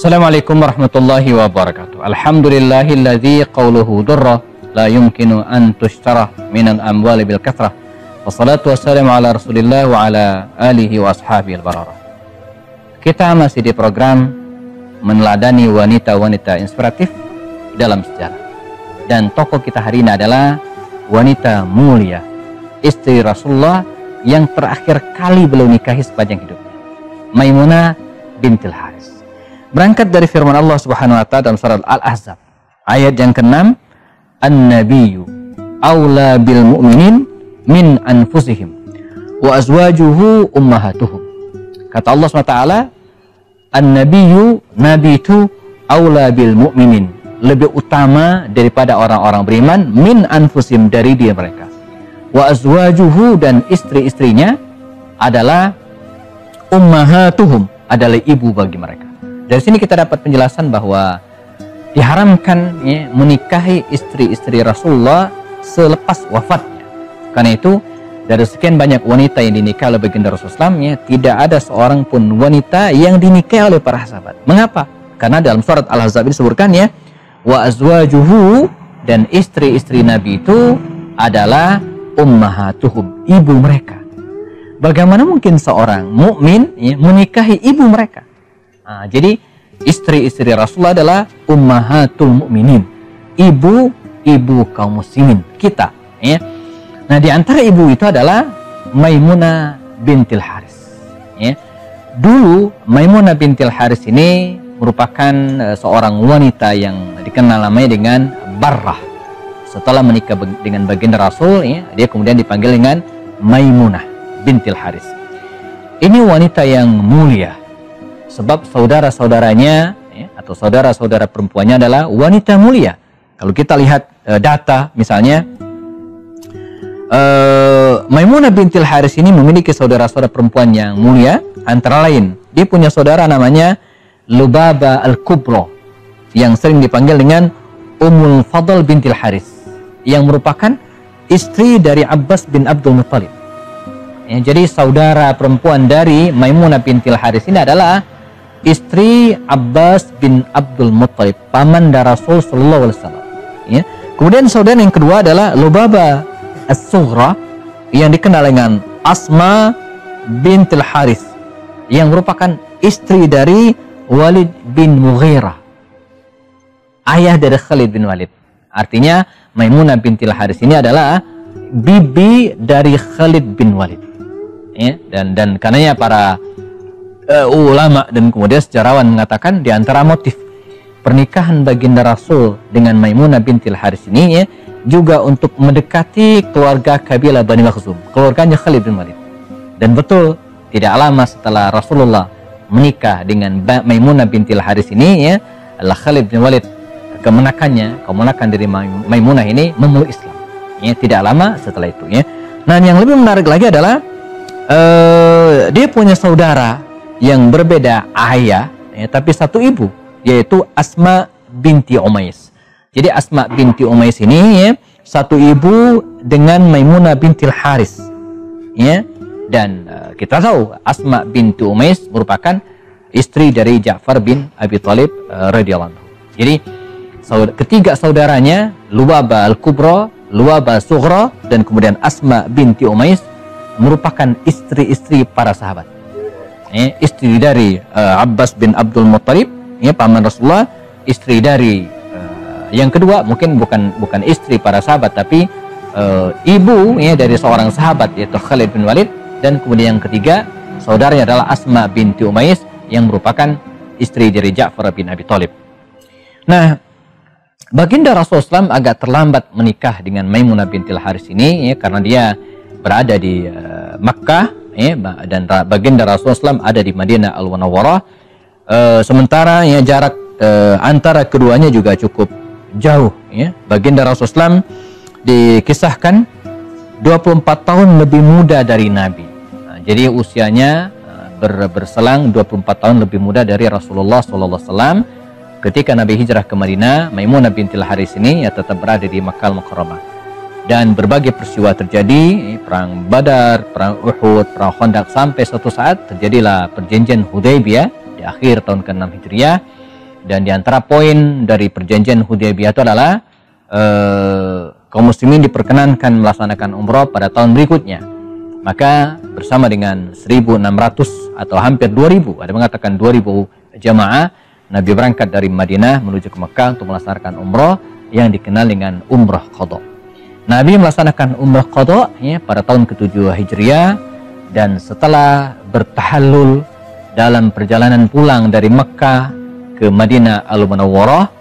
Assalamualaikum warahmatullahi wabarakatuh. Alhamdulillahilladzi qawluhu durra la yumkinu an tushtara minal amwali bil kathrah. Wassalatu wassalamu ala Rasulillah wa ala alihi wa ashabihi al-bararah. Kita masih di program meneladani wanita-wanita inspiratif dalam sejarah. Dan tokoh kita hari ini adalah wanita mulia, istri Rasulullah yang terakhir kali beliau nikahi sepanjang hidupnya, Maimunah bintil Haris. Berangkat dari firman Allah Subhanahu wa taala dalam surat Al-Ahzab ayat yang ke-6, An-nabiyyu aula bil mu'minin min anfusihim wa azwajuhu ummahatuhum. Kata Allah SWT, An-nabiyyu, nabi itu aula bil mu'minin, lebih utama daripada orang-orang beriman, min anfusihim, dari dia mereka, wa azwajuhu, dan istri-istrinya adalah ummahatuhum, adalah ibu bagi mereka. Dari sini kita dapat penjelasan bahwa diharamkan menikahi istri-istri Rasulullah selepas wafatnya. Karena itu dari sekian banyak wanita yang dinikahi oleh baginda Rasulullah, tidak ada seorang pun wanita yang dinikahi oleh para sahabat. Mengapa? Karena dalam surat Al-Ahzab disebutkan wa azwajuhu, dan istri-istri Nabi itu adalah ummahatuhum, ibu mereka. Bagaimana mungkin seorang mukmin menikahi ibu mereka? Jadi istri-istri Rasulullah adalah ummahatul mukminin, ibu kaum muslimin kita. Nah, di antara ibu itu adalah Maimunah bintil Haris. Dulu Maimunah bintil Haris ini merupakan seorang wanita yang dikenal namanya dengan Barrah. Setelah menikah dengan baginda Rasul, dia kemudian dipanggil dengan Maimunah bintil Haris. Ini wanita yang mulia, sebab saudara-saudaranya atau saudara-saudara perempuannya adalah wanita mulia. Kalau kita lihat data misalnya, Maimunah bintil Haris ini memiliki saudara-saudara perempuan yang mulia. Antara lain, dia punya saudara namanya Lubabah al-Kubra, yang sering dipanggil dengan Ummul Fadl bintil Haris, yang merupakan istri dari Abbas bin Abdul Muttalib. Jadi saudara perempuan dari Maimunah bintil Haris ini adalah istri Abbas bin Abdul Muttalib, paman dari Rasul sallallahu alaihi wasallam. Kemudian saudara yang kedua adalah Lubabah as-Sughra, yang dikenal dengan Asma bintil Haris, yang merupakan istri dari Walid bin Mughirah, ayah dari Khalid bin Walid. Artinya Maimunah bintil Haris ini adalah bibi dari Khalid bin Walid. Dan karenanya para ulama dan kemudian sejarawan mengatakan di antara motif pernikahan baginda Rasul dengan Maimunah bintil Haris ini juga untuk mendekati keluarga kabilah Bani Makhzum, keluarganya Khalid bin Walid. Dan betul, tidak lama setelah Rasulullah menikah dengan Maimunah bintil Haris ini, adalah Khalid bin Walid, kemenakan dari Maimunah ini memeluk Islam. Tidak lama setelah itu. Nah, yang lebih menarik lagi adalah dia punya saudara yang berbeda ayah, tapi satu ibu, yaitu Asma binti Umais. Jadi Asma binti Umais ini satu ibu dengan Maimunah bintil Haris. Dan kita tahu Asma binti Umais merupakan istri dari Ja'far bin Abi Thalib radhiyallahu anhu. Jadi ketiga saudaranya, Lubabah al-Kubra, Lubabah as-Sughra, dan kemudian Asma binti Umais merupakan istri-istri para sahabat. Istri dari Abbas bin Abdul Muttalib, paman Rasulullah. Istri dari yang kedua mungkin bukan istri para sahabat, tapi ibu dari seorang sahabat, yaitu Khalid bin Walid. Dan kemudian yang ketiga, saudaranya adalah Asma binti Umais, yang merupakan istri dari Ja'far bin Abi Thalib. Nah, baginda Rasulullah SAW agak terlambat menikah dengan Maimunah bintil Haris ini, karena dia berada di Makkah, dan baginda Rasulullah SAW ada di Madinah Al-Munawwarah. Sementara jarak antara keduanya juga cukup jauh. Baginda Rasulullah SAW dikisahkan 24 tahun lebih muda dari Nabi. Jadi usianya berselang 24 tahun lebih muda dari Rasulullah SAW. Ketika Nabi hijrah ke Madinah, Maimunah bintil Haris ini tetap berada di Makkah Al-Mukarramah. Dan berbagai peristiwa terjadi, perang Badar, perang Uhud, perang Khandaq, sampai suatu saat terjadilah perjanjian Hudaybiyah di akhir tahun ke-6 Hijriah, Dan di antara poin dari perjanjian Hudaybiyah itu adalah kaum muslimin diperkenankan melaksanakan umroh pada tahun berikutnya. Maka bersama dengan 1.600 atau hampir 2.000, ada mengatakan 2.000 jamaah, Nabi berangkat dari Madinah menuju ke Mekah untuk melaksanakan umroh yang dikenal dengan umroh qadha. Nabi melaksanakan umroh qadha pada tahun ke-7 Hijriah, dan setelah bertahallul dalam perjalanan pulang dari Mekah ke Madinah Al-Munawwarah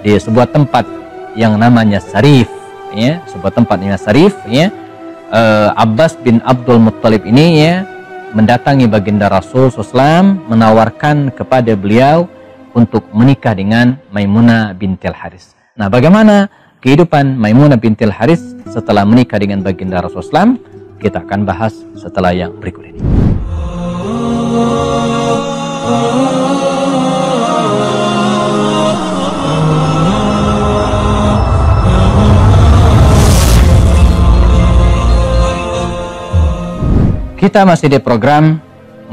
di sebuah tempat yang namanya Sarif, sebuah tempat yang Sarif, Abbas bin Abdul Muttalib ini mendatangi baginda Rasul SAW, menawarkan kepada beliau untuk menikah dengan Maimunah bintil Haris. Nah, bagaimana kehidupan Maimunah bintil Haris setelah menikah dengan baginda Rasul SAW? Kita akan bahas setelah yang berikut ini. Kita masih di program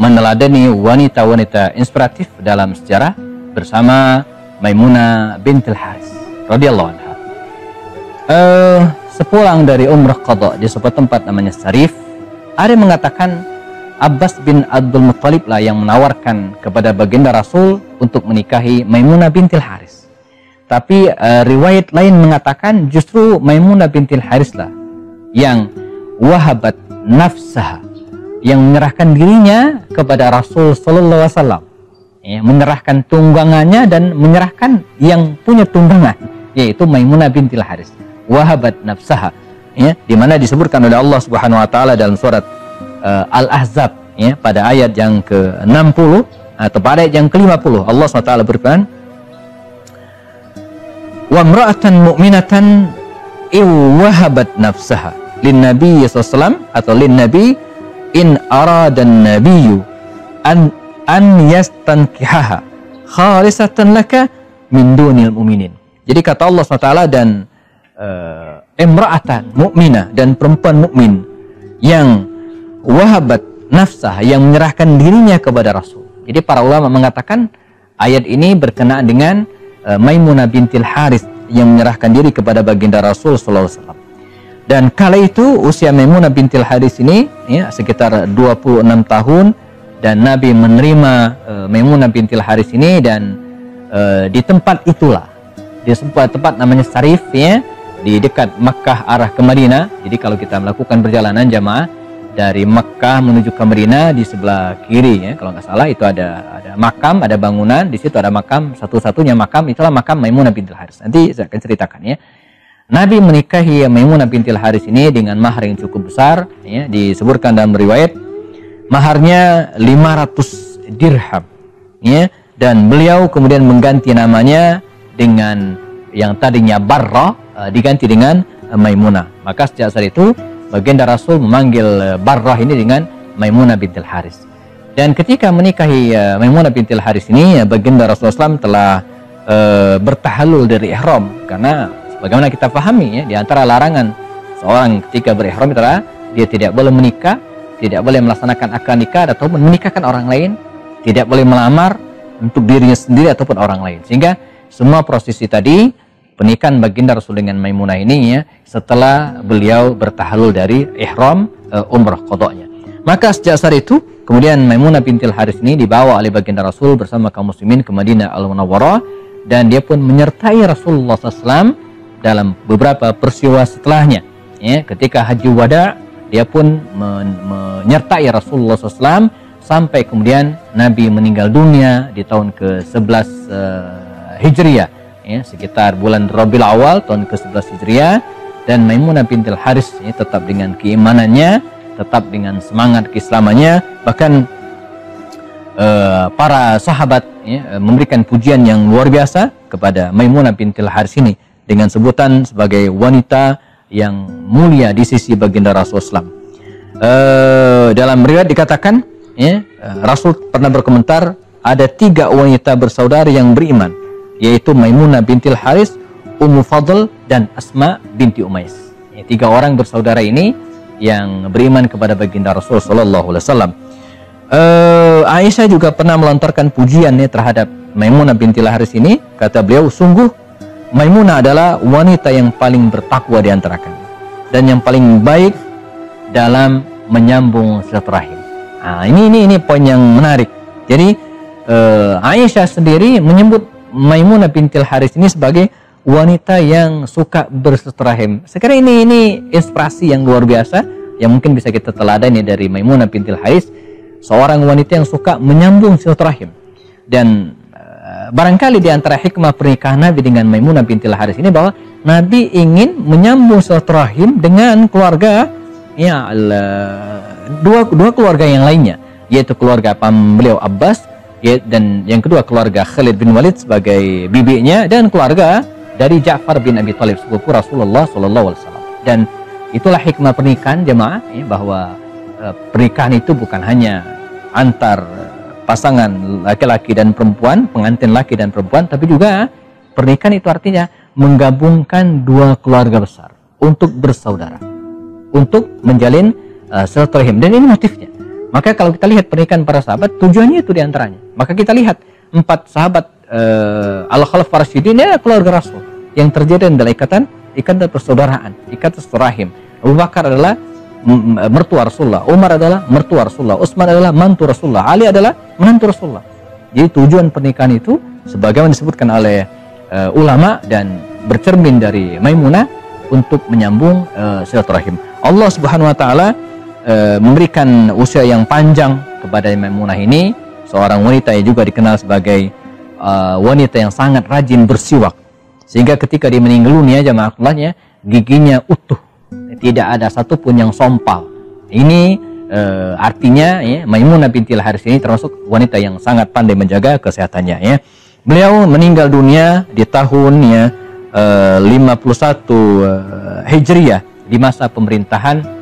meneladani wanita-wanita inspiratif dalam sejarah bersama Maimunah bintil Haris radhiyallahu anha. Sepulang dari umrah qadha di sebuah tempat namanya Sarif, ada yang mengatakan Abbas bin Abdul Muttalib lah yang menawarkan kepada baginda Rasul untuk menikahi Maimunah bintil Haris. Tapi riwayat lain mengatakan justru Maimunah bintil Haris lah yang wahabat nafsaha, yang menyerahkan dirinya kepada Rasul Sallallahu Alaihi Wasallam, menyerahkan tunggangannya dan menyerahkan yang punya tunggangan, yaitu Maimunah bintil Haris. Wahabat nafsaha, di mana disebutkan oleh Allah Subhanahu Wa Taala dalam surat Al-Ahzab, pada ayat yang ke-60 atau pada ayat yang ke-50, Allah SWT berfirman, wa imra'atan mu'minatan wahabat nafsaha lin nabi sallallahu atau lin nabi in aradan nabiyyu an yastankihaha khalisatan laka min dunil mu'minin. Jadi kata Allah SWT, dan imra'atan mu'minah, dan perempuan mukmin yang wahabat nafsah, yang menyerahkan dirinya kepada Rasul. Jadi para ulama mengatakan ayat ini berkenaan dengan Maimunah bintil Haris yang menyerahkan diri kepada baginda Rasul sallallahu alaihi wasallam. Dan kala itu usia Maimunah bintil Haris ini sekitar 26 tahun, dan Nabi menerima Maimunah bintil Haris ini, dan di tempat itulah, di sebuah tempat namanya Sarif, di dekat Makkah arah ke Madinah. Jadi kalau kita melakukan perjalanan jamaah dari Makkah menuju ke Madinah, di sebelah kiri kalau nggak salah itu ada makam, ada bangunan, di situ ada makam, satu-satunya makam itulah makam Maimunah bintil Haris. Nanti saya akan ceritakan Nabi menikahi Maimunah bintil Haris ini dengan mahar yang cukup besar, disebutkan dalam riwayat maharnya 500 dirham, dan beliau kemudian mengganti namanya dengan yang tadinya Barrah, diganti dengan Maimunah. Maka sejak saat itu baginda Rasul memanggil Barrah ini dengan Maimunah bintil Haris. Dan ketika menikahi Maimunah bintil Haris ini, baginda Rasulullah SAW telah bertahallul dari ihram, karena bagaimana kita pahami di antara larangan seorang ketika berihram adalah dia tidak boleh menikah, tidak boleh melaksanakan akad nikah ataupun menikahkan orang lain, tidak boleh melamar untuk dirinya sendiri ataupun orang lain. Sehingga semua prosesi tadi, pernikahan baginda Rasul dengan Maimunah ini setelah beliau bertahallul dari ihram umrah qadha-nya. Maka sejak saat itu kemudian Maimunah bintil Haris ini dibawa oleh baginda Rasul bersama kaum muslimin ke Madinah Al-Munawwarah, dan dia pun menyertai Rasulullah SAW dalam beberapa peristiwa setelahnya. Ketika haji wada, dia pun menyertai Rasulullah SAW sampai kemudian Nabi meninggal dunia di tahun ke-11 Hijriah, sekitar bulan Rabiul Awal tahun ke-11 Hijriah. Dan Maimunah bintil Haris tetap dengan keimanannya, tetap dengan semangat keislamannya. Bahkan para sahabat memberikan pujian yang luar biasa kepada Maimunah bintil Haris ini dengan sebutan sebagai wanita yang mulia di sisi baginda Rasulullah SAW. Dalam riwayat dikatakan, Rasul pernah berkomentar, ada 3 wanita bersaudara yang beriman, yaitu Maimunah bintil Haris, Ummu Fadl, dan Asma binti Umais. 3 orang bersaudara ini yang beriman kepada baginda Rasul sallallahu alaihi wasallam. Aisyah juga pernah melontarkan pujian terhadap Maimunah bintil Haris ini, kata beliau, sungguh Maimunah adalah wanita yang paling bertakwa di antara kami dan yang paling baik dalam menyambung silaturahim. Nah, ini poin yang menarik. Jadi Aisyah sendiri menyebut Maimunah bintil Haris ini sebagai wanita yang suka bersilaturahim. Sekarang ini inspirasi yang luar biasa yang mungkin bisa kita teladani dari Maimunah bintil Haris, seorang wanita yang suka menyambung silaturahim. Dan barangkali di antara hikmah pernikahan Nabi dengan Maimunah bintil Haris ini bahwa Nabi ingin menyambung silaturahim dengan keluarga dua keluarga yang lainnya, yaitu keluarga pam beliau Abbas, dan yang kedua keluarga Khalid bin Walid sebagai bibinya, dan keluarga dari Ja'far bin Abi Thalib sepupu Rasulullah SAW. Dan itulah hikmah pernikahan jemaah, bahwa pernikahan itu bukan hanya antar pasangan laki-laki dan perempuan, pengantin laki dan perempuan, tapi juga pernikahan itu artinya menggabungkan dua keluarga besar untuk bersaudara, untuk menjalin silaturahim. Dan ini motifnya. Maka kalau kita lihat pernikahan para sahabat, tujuannya itu diantaranya. Maka kita lihat 4 sahabat Al-Khalaf Rasyidin, ini keluarga Rasul yang terjadi dalam ikatan persaudaraan, ikatan silaturahim. Abu Bakar adalah mertua Rasulullah, Umar adalah mertua Rasulullah, Utsman adalah mantu Rasulullah, Ali adalah menantu Rasulullah. Jadi tujuan pernikahan itu sebagaimana disebutkan oleh ulama dan bercermin dari Maimunah untuk menyambung silaturahim. Allah Subhanahu wa taala memberikan usia yang panjang kepada Maimunah ini, seorang wanita yang juga dikenal sebagai wanita yang sangat rajin bersiwak, sehingga ketika dia meninggal dunia jamaahnya giginya utuh, tidak ada satupun yang sompal. Ini artinya Maimunah bintil Haris ini termasuk wanita yang sangat pandai menjaga kesehatannya. Beliau meninggal dunia di tahun 51 Hijriah di masa pemerintahan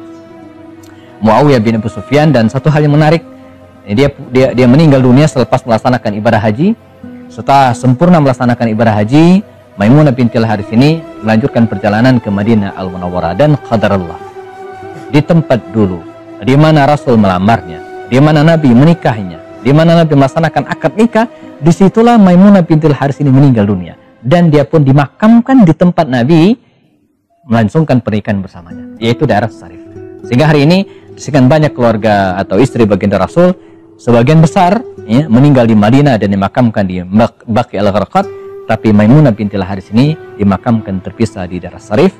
Muawiyah bin Abu Sufyan. Dan satu hal yang menarik, dia meninggal dunia selepas melaksanakan ibadah haji. Setelah sempurna melaksanakan ibadah haji, Maimunah bintil Haris ini melanjutkan perjalanan ke Madinah Al-Munawwarah, dan qadarullah di tempat dulu di mana Rasul melamarnya, di mana Nabi menikahinya, di mana Nabi melaksanakan akad nikah, disitulah Maimunah bintil Haris ini meninggal dunia, dan dia pun dimakamkan di tempat Nabi melangsungkan pernikahan bersamanya, yaitu daerah Sarif. Sehingga hari ini sekian banyak keluarga atau istri baginda Rasul, sebagian besar meninggal di Madinah dan dimakamkan di Baqi al-Gharqad, tapi Maimunah bintil Haris ini dimakamkan terpisah di daerah Sarif,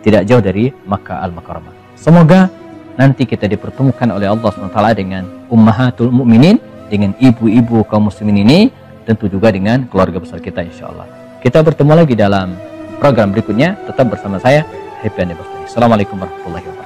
tidak jauh dari Makkah al-Mukarramah. Semoga nanti kita dipertemukan oleh Allah SWT dengan ummahatul mukminin, dengan ibu-ibu kaum muslimin ini, tentu juga dengan keluarga besar kita insyaallah. Kita bertemu lagi dalam program berikutnya, tetap bersama saya Happy Anniversary. Assalamualaikum warahmatullahi wabarakatuh.